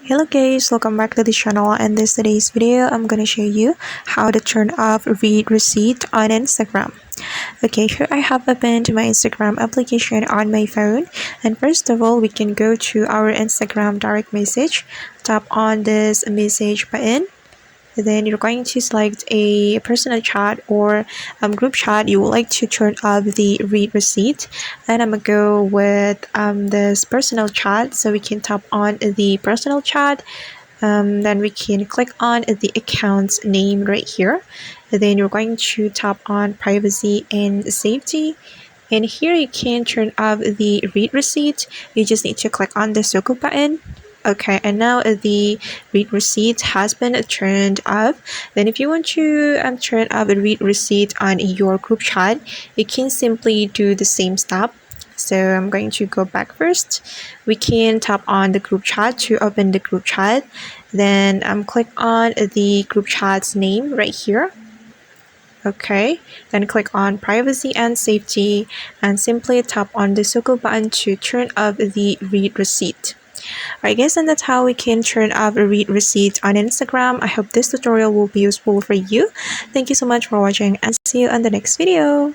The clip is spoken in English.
Hello guys, welcome back to the channel. And this today's video I'm gonna show you how to turn off read receipt on Instagram. Okay, here I have opened my Instagram application on my phone, and first of all we can go to our Instagram direct message, tap on this message button. Then you're going to select a personal chat or group chat you would like to turn off the read receipt, and I'm gonna go with this personal chat. So we can tap on the personal chat. Then we can click on the account's name right here. Then you're going to tap on privacy and safety, and here you can turn off the read receipt. You just need to click on the circle button. Okay, and now the read receipt has been turned off. Then if you want to turn off the read receipt on your group chat, you can simply do the same step. So I'm going to go back first. We can tap on the group chat to open the group chat. Then click on the group chat's name right here. Okay, then click on privacy and safety and simply tap on the circle button to turn off the read receipt. Alright guys, and that's how we can turn off a read receipt on Instagram. I hope this tutorial will be useful for you. Thank you so much for watching and see you on the next video.